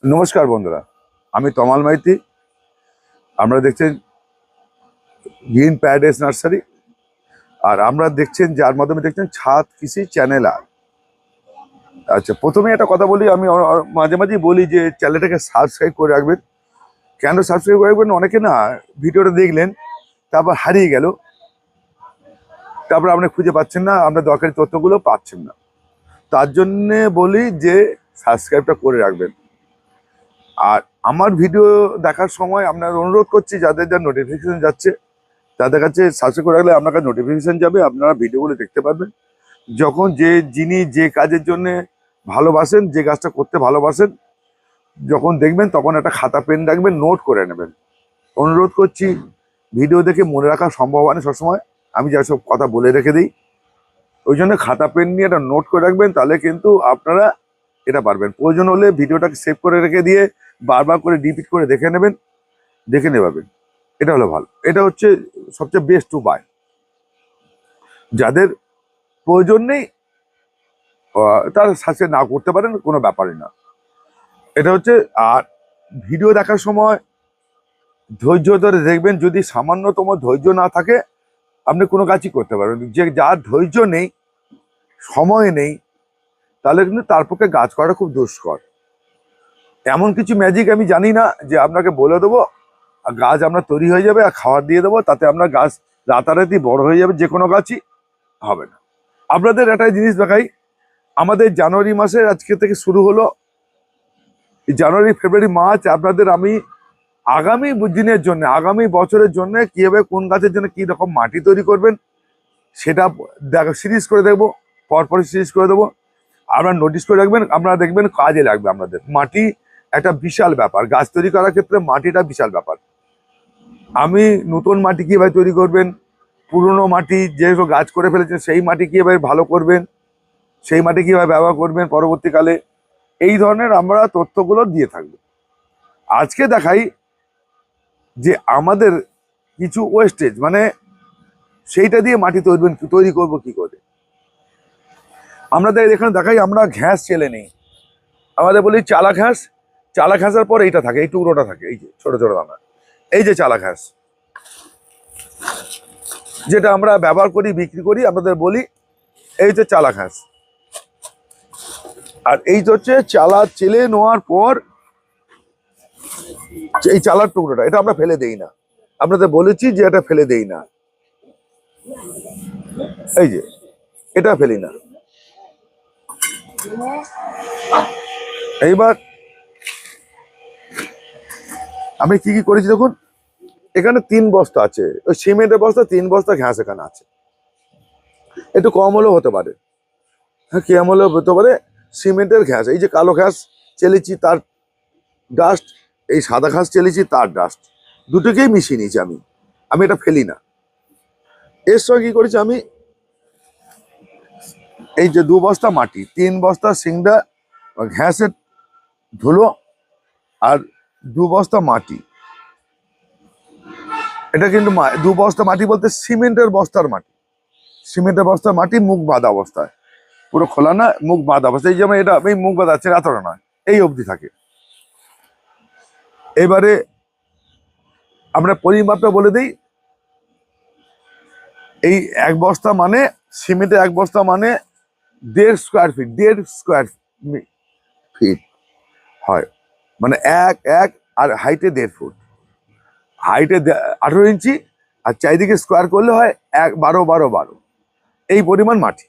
নমস্কার বন্ধুরা, আমি তমাল মাইতি। আমরা দেখছেন গ্রিন প্যারাডাইস নার্সারি, আর আমরা দেখছেন যার মাধ্যমে দেখছেন ছাদ কৃষি চ্যানেল। আর আচ্ছা, প্রথমে একটা কথা বলি, আমি মাঝে মাঝেই বলি যে চ্যানেলটাকে সাবস্ক্রাইব করে রাখবেন। কেন সাবস্ক্রাইব করে রাখবেন? অনেকে না ভিডিওটা দেখলেন, তারপর হারিয়ে গেল, তারপর আপনি খুঁজে পাচ্ছেন না, আপনার দরকারি তথ্যগুলো পাচ্ছেন না। তার জন্যে বলি যে সাবস্ক্রাইবটা করে রাখবেন। আর আমার ভিডিও দেখার সময় আপনার অনুরোধ করছি, যাদের যা নোটিফিকেশন যাচ্ছে তাদের কাছে সাবস্ক্রাইব করে রাখলে আপনার কাছে নোটিফিকেশন যাবে, আপনারা ভিডিওগুলো দেখতে পারবেন। যখন যিনি যে কাজের জন্য ভালোবাসেন, যে কাজটা করতে ভালোবাসেন, যখন দেখবেন তখন একটা খাতা পেন রাখবেন, নোট করে নেবেন। অনুরোধ করছি, ভিডিও দেখে মনে রাখা সম্ভব হয় না সবসময়, আমি যা সব কথা বলে রেখে দিই। ওই জন্য খাতা পেন নিয়ে একটা নোট করে রাখবেন, তাহলে কিন্তু আপনারা এটা পারবেন। প্রয়োজন হলে ভিডিওটাকে সেভ করে রেখে দিয়ে বারবার করে রিপিট করে দেখে নেবেন। এটা হলো ভালো, এটা হচ্ছে সবচেয়ে বেস্ট উপায়। যাদের প্রয়োজন নেই তারা সাবস্ক্রাইব না করতে পারেন, কোনো ব্যাপারই না। এটা হচ্ছে। আর ভিডিও দেখার সময় ধৈর্য ধরে দেখবেন। যদি সামান্যতম ধৈর্য না থাকে, আপনি কোনো কাজই করতে পারবেন। যে যার ধৈর্য নেই, সময় নেই, তাহলে কিন্তু তার পক্ষে গাছ করা খুব দুষ্কর। এমন কিছু ম্যাজিক আমি জানি না যে আপনাকে বলে দেবো আর গাছ আপনার তৈরি হয়ে যাবে আর খাবার দিয়ে দেবো, তাতে আপনার গাছ রাতারাতি বড় হয়ে যাবে। যে কোনো গাছই হবে না। আপনাদের একটা জিনিস দেখাই, আমাদের জানুয়ারি মাসের আজকে থেকে শুরু হলো। জানুয়ারি, ফেব্রুয়ারি, মার্চ আপনাদের আমি আগামী দিনের জন্য, আগামী বছরের জন্য কিভাবে কোন গাছের জন্য কি রকম মাটি তৈরি করবেন সেটা সিরিজ করে দেখবো। পরপর সিরিজ করে দেবো, আপনারা নোটিস করে রাখবেন। আপনারা দেখবেন কাজে লাগবে আপনাদের। মাটি একটা বিশাল ব্যাপার, গাছ তৈরি করার ক্ষেত্রে মাটিটা বিশাল ব্যাপার। আমি নতুন মাটি কিভাবে তৈরি করবেন, পুরনো মাটি যেসব গাছ করে ফেলেছেন সেই মাটি কিভাবে ভালো করবেন, সেই মাটি কিভাবে ব্যবহার করবেন পরবর্তীকালে, এই ধরনের আমরা তথ্যগুলো দিয়ে থাকবো। আজকে দেখাই যে আমাদের কিছু ওয়েস্টেজ, মানে সেইটা দিয়ে মাটি তৈরি করবো কি করে। আমাদের এখানে দেখাই, আমরা ঘ্যাস চেলে নেই। আমাদের বলি চালা ঘাস। চালা ঘাসের পর এইটা থাকে, এই টুকরোটা থাকে, এই যে ছোট ছোট দানা, এই যে চালা ঘাস, যেটা আমরা ব্যবহার করি, বিক্রি করি, আমাদের বলি এই হচ্ছে চালা ঘাস। আর এই হচ্ছে চালা চেলে নেওয়ার পর এই চালার টুকরোটা, এটা আমরা ফেলে দেই না। আপনাদের বলেছি যে এটা ফেলে দেই না, এই যে এটা ফেলি না। এইবার আমি কি কি করেছি দেখুন, এখানে 3 বস্তা আছে, ওই সিমেন্টের বস্তা, 3 বস্তা ঘাস এখানে আছে। একটু কম হলেও হতে পারে, হ্যাঁ কম হলেও হতে পারে। সিমেন্টের ঘাস, এই যে কালো ঘাস চেলেছি তার ডাস্ট, এই সাদা ঘাস চেলেছি তার ডাস্ট, দুটোকেই মিশিয়ে নিয়েছি আমি। এটা ফেলি না। এর সঙ্গে কি করেছি আমি, এই যে 2 বস্তা মাটি, 3 বস্তা সিংড়া ঘাসের ধুলো, আর 2 বস্তা মাটি। এটা কিন্তু 2 বস্তা মাটি বলতে সিমেন্টের বস্তার মাটি। সিমেন্টের বস্তার মাটি মুখ বাঁধা অবস্থায়, পুরো খোলা না, মুখ বাঁধা অবস্থায়। এই যেমন এটা এই মুখ বাঁধা আছে, এতটা নয়, এই অবধি থাকে। এবারে আমরা পরিমাপটা বলে দিই। এই 1 বস্তা মানে, সিমেন্টের 1 বস্তা মানে 1.5 স্কোয়ার ফিট, 1.5 স্কোয়ার ফিট হয়। মানে এক আর হাইটে 1.5 ফুট, হাইটে 18 ইঞ্চি, আর চারিদিকে স্কোয়ার করলে হয় 12 এই পরিমাণ মাটি।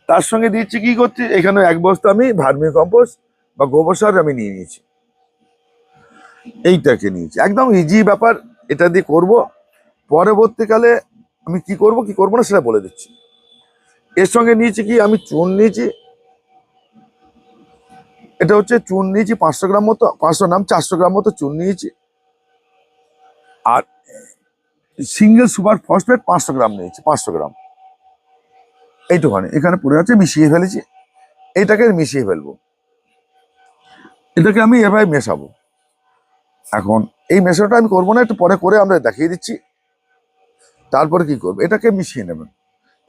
তার সঙ্গে দিচ্ছি কি করছি, এখানে 1 বস্তা আমি ভার্মি কম্পোস্ট বা গোবর সার আমি নিয়ে নিয়েছি। এইটাকে নিয়েছি, একদম ইজি ব্যাপার। এটা দিয়ে করব। পরবর্তীকালে আমি কি করব না সেটা বলে দিচ্ছি। এর সঙ্গে নিয়েছি কি, আমি চুন নিয়েছি। এটা হচ্ছে চুন নিয়েছি 500 গ্রাম মতো, 500 গ্রাম 400 গ্রাম মতো চুন নিয়েছি। আর সিঙ্গেল সুপার ফসফেট 500 গ্রাম নিয়েছি, 500 গ্রাম। এইটুখানি এখানে পড়ে আছে, মিশিয়ে ফেলেছি। এইটাকে মিশিয়ে ফেলবো, এটাকে আমি এভাবে মেশাবো। এখন এই মেশাটা আমি করবো না, একটু পরে করে আমরা দেখিয়ে দিচ্ছি। তারপরে কি করবো, এটাকে মিশিয়ে নেবেন।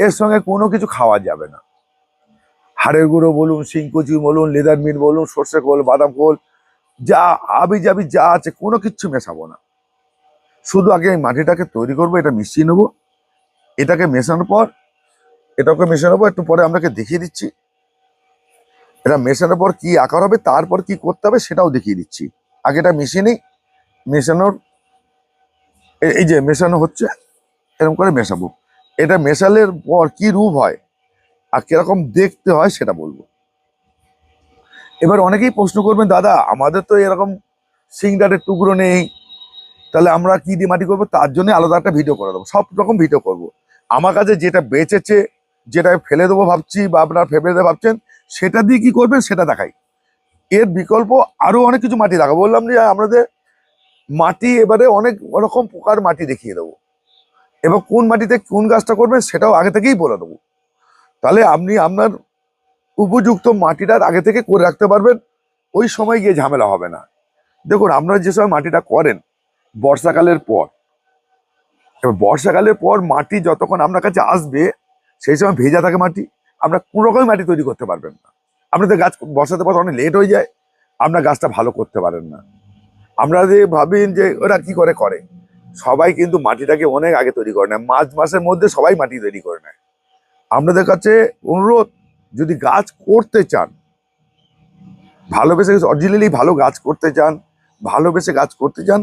এর সঙ্গে কোনো কিছু খাওয়া যাবে না। হাড়ের গুঁড়ো বলুন, শিংকুচি বলুন, লেদার মিট বলুন, সর্ষে খোল, বাদাম খোল, যা আবি যাবি যা আছে কোনো কিচ্ছু মেশাবো না। শুধু আগে এই মাটিটাকে তৈরি করবো, এটা মিশিয়ে নেবো। এটাকে মেশানোর পর এটাকে মেশানোর পর একটু পরে আপনাকে দেখিয়ে দিচ্ছি এটা মেশানোর পর কি আকার হবে, তারপর কি করতে হবে সেটাও দেখিয়ে দিচ্ছি। আগে এটা মিশিয়ে নিই। মেশানোর এই যে মেশানো হচ্ছে, এরকম করে মেশাবো। এটা মেশালের পর কি রূপ হয় আর কিরকম দেখতে হয় সেটা বলবো। এবার অনেকেই প্রশ্ন করবেন, দাদা আমাদের তো এরকম সিংডারের টুকরো নেই, তাহলে আমরা কি দিয়ে মাটি করবো? তার জন্য আলাদা একটা ভিডিও করে দেবো, সব রকম ভিডিও করব। আমার কাছে যেটা বেঁচেছে, যেটা ফেলে দেবো ভাবছি বা আপনার ফেলে দেবো ভাবছেন, সেটা দিয়ে কি করবেন সেটা দেখাই। এর বিকল্প আরো অনেক কিছু মাটি দেখাবো। বললাম যে আমাদের মাটি এবারে অনেক রকম প্রকার মাটি দেখিয়ে দেবো, এবং কোন মাটিতে কোন গাছটা করবেন সেটাও আগে থেকেই বলে দেবো। তাহলে আপনি আপনার উপযুক্ত মাটিটার আগে থেকে করে রাখতে পারবেন, ওই সময় গিয়ে ঝামেলা হবে না। দেখুন, আপনারা যে সময় মাটিটা করেন বর্ষাকালের পর, এবার বর্ষাকালের পর মাটি যতক্ষণ আপনার কাছে আসবে সেই সময় ভেজা থাকে মাটি, আপনার কোনো রকমই মাটি তৈরি করতে পারবেন না। আপনাদের গাছ বর্ষাতে পর অনেক লেট হয়ে যায়, আপনার গাছটা ভালো করতে পারেন না। আপনারা যে ভাবেন যে ওরা কি করে করে, সবাই কিন্তু মাটিটাকে অনেক আগে তৈরি করে নেয়, মার্চ মাসের মধ্যে সবাই মাটি তৈরি করে নেয়। আপনাদের কাছে অনুরোধ, যদি গাছ করতে চান, ভালোবেসে অরিজিনালি ভালো গাছ করতে চান, ভালোবেসে গাছ করতে চান,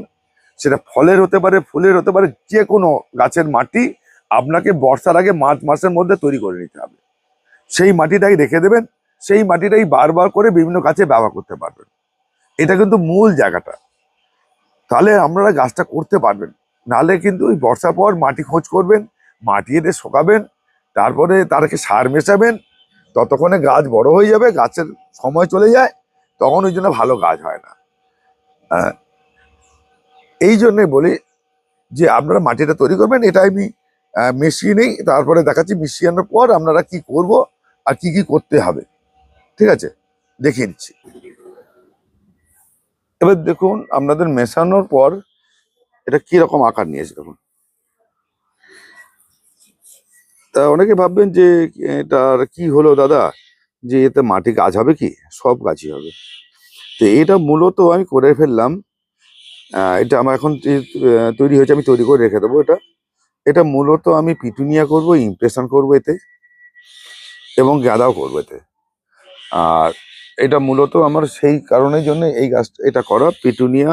সেটা ফলের হতে পারে, ফুলের হতে পারে, যে কোনো গাছের মাটি আপনাকে বর্ষার আগে মার্চ মাসের মধ্যে তৈরি করে নিতে হবে। সেই মাটিটাই রেখে দেবেন, সেই মাটিটাই বারবার করে বিভিন্ন গাছে ব্যবহার করতে পারবেন। এটা কিন্তু মূল জায়গাটা, তাহলে আপনারা গাছটা করতে পারবেন। নাহলে কিন্তু ওই বর্ষার পর মাটি খোঁজ করবেন, মাটি এনে শোকাবেন, তারপরে তারকে সার মেশাবেন, ততক্ষণে গাছ বড় হয়ে যাবে, গাছের সময় চলে যায়, তখন ওই জন্য ভালো গাছ হয় না। আহ, এই জন্যে বলি যে আপনারা মাটিটা তৈরি করবেন। এটা আমি মিশিয়ে নেই, তারপরে দেখাচ্ছি মিশিয়ানোর পর আপনারা কি করব আর কি কি করতে হবে। ঠিক আছে, দেখিয়ে দিচ্ছি। এবার দেখুন আপনাদের মেশানোর পর এটা কি রকম আকার নিয়েছে দেখুন। তা অনেকে ভাববেন যে এটার কি হলো দাদা, যে এতে মাটি গাছ হবে কি? সব গাছই হবে। তো এটা মূলত আমি করে ফেললাম, এটা আমার এখন তৈরি হয়েছে, আমি তৈরি করে রেখে দেবো। এটা এটা মূলত আমি পিটুনিয়া করব, ইমপ্রেশন করব এতে, এবং গাঁদাও করবো এতে। আর এটা মূলত আমার সেই কারণের জন্য এই গাছ এটা করা, পিটুনিয়া,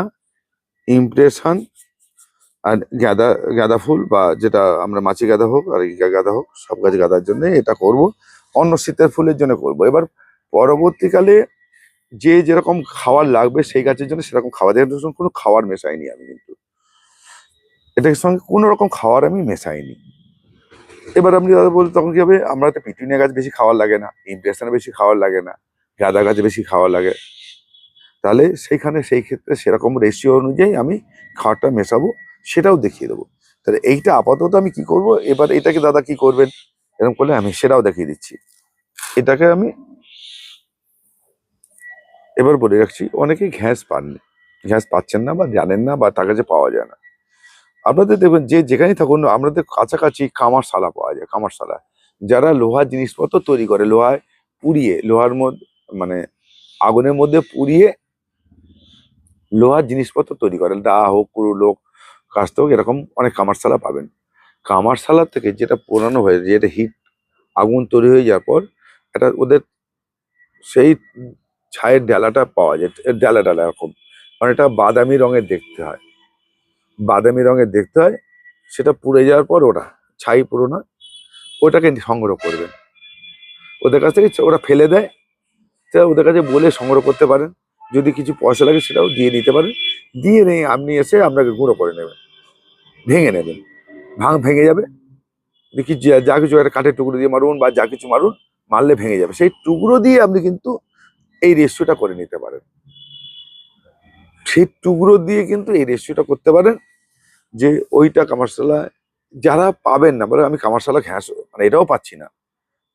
ইমপ্রেশন আর গাঁদা, গাঁদা ফুল বা যেটা আমরা মাছি গাঁদা হোক আর গাঁদা হোক, সব গাছ গাঁদার জন্য এটা করব। অন্য শীতের ফুলের জন্য করব। এবার পরবর্তীকালে যে যেরকম খাবার লাগবে সেই গাছের জন্য সেরকম খাবার দেওয়ার জন্য কোনো খাবার মেশাইনি আমি, কিন্তু এটার সঙ্গে কোনো রকম খাবার আমি মেশাইনি। এবার আপনি দাদা বলতে তখন কি হবে, আমরা তো পিটুনিয়া গাছ বেশি খাওয়ার লাগে না, ইমপ্রেশনে বেশি খাওয়ার লাগে না, গাঁদা গাছে বেশি খাওয়ার লাগে, তাহলে সেইখানে সেই ক্ষেত্রে সেরকম রেশিও অনুযায়ী আমি খাবারটা মেশাবো, সেটাও দেখিয়ে দেবো। তাহলে এইটা আপাতত আমি কি করব, এবার এটাকে দাদা কি করবেন এরকম করলে আমি সেটাও দেখিয়ে দিচ্ছি। এটাকে আমি এবার বলে রাখছি, অনেকেই ঘ্যাস পাননি, ঘ্যাস পাচ্ছেন না বা জানেন না বা তার কাছে পাওয়া যায় না। আপনাদের দেখবেন যে যেখানেই থাকুন না, আমাদের কাছাকাছি কামারশালা পাওয়া যায়। কামারশালা যারা লোহার জিনিসপত্র তৈরি করে, লোহায় পুড়িয়ে, লোহার মধ্যে মানে আগুনের মধ্যে পুড়িয়ে লোহার জিনিসপত্র তৈরি করে, দা হোক, কুড়ুল হোক, কাস্ত হোক, এরকম অনেক কামারশালা পাবেন। কামারশালা থেকে যেটা পোড়ানো হয়ে, যেটা হিট আগুন তৈরি হয়ে যাওয়ার পর এটা ওদের সেই ছায়ের ডালাটা পাওয়া যায়, ডালা ডালা এরকম, মানে এটা বাদামি রঙের দেখতে হয়, বাদামি রঙের দেখতে হয়। সেটা পুড়ে যাওয়ার পর ওরা ছাই পুরোনো, ওটাকে সংগ্রহ করবেন। ওদের কাছ থেকে ওরা ফেলে দেয়, সেটা ওদের কাছে বলে সংগ্রহ করতে পারেন। যদি কিছু পয়সা লাগে সেটাও দিয়ে নিতে পারেন। দিয়ে নিয়ে আপনি এসে আপনাকে গুঁড়ো করে নেবেন, ভেঙে নেবেন, ভেঙে যাবে। দেখি যা কিছু একটা কাঠের টুকরো দিয়ে মারুন বা যা কিছু মারুন, মারলে ভেঙে যাবে। সেই টুকরো দিয়ে আপনি কিন্তু এই রেশিওটা করে নিতে পারেন। সেই টুকরো দিয়ে কিন্তু এই রেশিওটা করতে পারেন, যে ওইটা কামারশালা যারা পাবেন না, বলে আমি কামারশালা ঘ্যাস মানে এটাও পাচ্ছি না,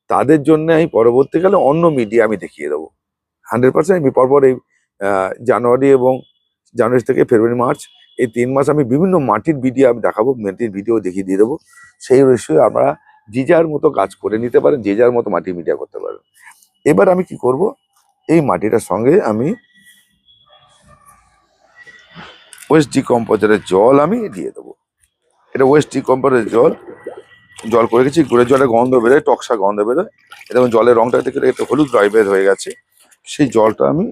তাদের জন্য আমি পরবর্তীকালে অন্য মিডিয়া আমি দেখিয়ে দেবো 100%। আমি পরপর এই জানুয়ারি এবং জানুয়ারি থেকে ফেব্রুয়ারি মার্চ এই 3 মাস আমি বিভিন্ন মাটির ভিডিও আমি দেখাবো, মাটির ভিডিও দেখিয়ে দিয়ে দেবো। সেই রেশিও আমরা যে যার মতো কাজ করে নিতে পারেন, যে যার মতো মাটির মিডিয়া করতে পারেন। এবার আমি কি করব, এই মাটিটার সঙ্গে আমি ওয়েস্ট ডিকম্পোজারের জল আমি দিয়ে দেবো। এটা ওয়েস্ট ডিকম্পোজারের জল করে গেছি, গুড়ের জলে গন্ধ বেরোয়, টকসা গন্ধ বেরোয়। এবং জলের রংটা থেকে একটু হলুদ টাইপের হয়ে গেছে, সেই জলটা আমি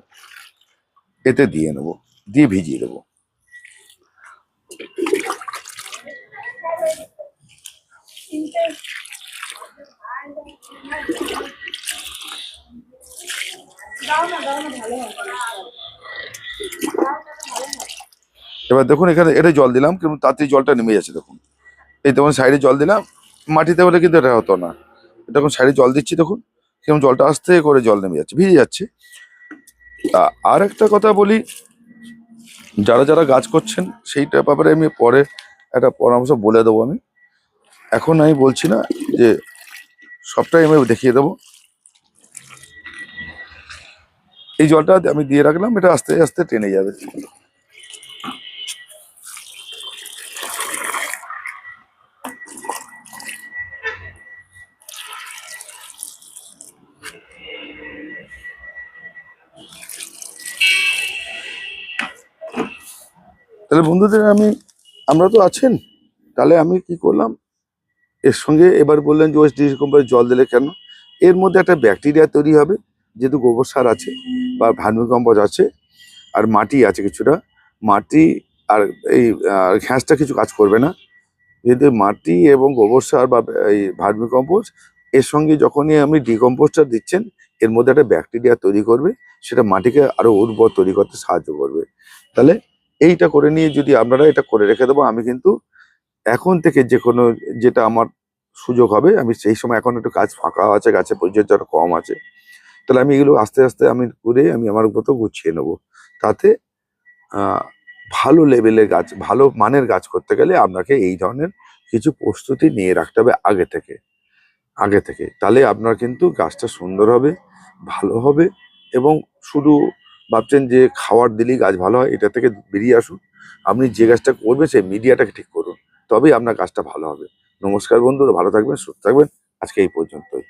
এতে দিয়ে নেবো, দিয়ে ভিজিয়ে দেবো। এবার দেখুন এখানে এটা জল দিলাম, কিন্তু তাড়াতাড়ি জলটা নেমে যাচ্ছে। দেখুন এই দেখুন সাইডে জল দিলাম, মাটিতে হলে কিন্তু এটা হতো না। দেখুন সাইডে জল দিচ্ছি, দেখুন কেমন জলটা আস্তে করে জল নেমে যাচ্ছে, ভিজে যাচ্ছে। আর একটা কথা বলি, যারা যারা গাছ করছেন সেইটা ব্যাপারে আমি পরে একটা পরামর্শ বলে দেবো। আমি এখন আমি বলছি না, যে সবটাই আমি দেখিয়ে দেবো। এই জলটা আমি দিয়ে রাখলাম, এটা আস্তে আস্তে টেনে যাবে। তাহলে বন্ধুদের আমরা তো আছেন, তাহলে আমি কি করলাম এর সঙ্গে, এবার বললেন যে ওয়েস্ট ডিকম্পোজার জল দিলে কেন, এর মধ্যে একটা ব্যাকটেরিয়া তৈরি হবে, যেহেতু গোবর সার আছে বা ভার্মিকম্পোস্ট আছে, আর মাটি আছে কিছুটা। মাটি আর এই ঘ্যাসটা কিছু কাজ করবে না, যেহেতু মাটি এবং গোবর সার বা এই ভার্মিকম্পোস্ট এর সঙ্গে যখনই আমি ডিকম্পোস্টটা দিচ্ছেন, এর মধ্যে একটা ব্যাকটেরিয়া তৈরি করবে, সেটা মাটিকে আরো উর্বর তৈরি করতে সাহায্য করবে। তাহলে এইটা করে নিয়ে যদি আপনারা এটা করে রেখে দেবো, আমি কিন্তু এখন থেকে যে কোনো যেটা আমার সুযোগ হবে, আমি সেই সময় এখন একটু কাজ ফাঁকা আছে, গাছের পরিচর্যাটা কম আছে, তাহলে আমি এগুলো আস্তে আস্তে আমি করে আমি আমার মতো গুছিয়ে নেবো। তাতে আহ, ভালো লেভেলের গাছ, ভালো মানের গাছ করতে গেলে আপনাকে এই ধরনের কিছু প্রস্তুতি নিয়ে রাখতে হবে আগে থেকে। তাহলে আপনার কিন্তু গাছটা সুন্দর হবে, ভালো হবে। এবং শুধু ভাবছেন যে খাবার দিলেই গাছ ভালো হয়, এটা থেকে বেরিয়ে আসুন। আপনি যে গাছটা করবেন সেই মিডিয়াটাকে ঠিক করুন, তবেই আপনার গাছটা ভালো হবে। নমস্কার বন্ধুরা, ভালো থাকবেন, সুস্থ থাকবেন। আজকে এই পর্যন্তই।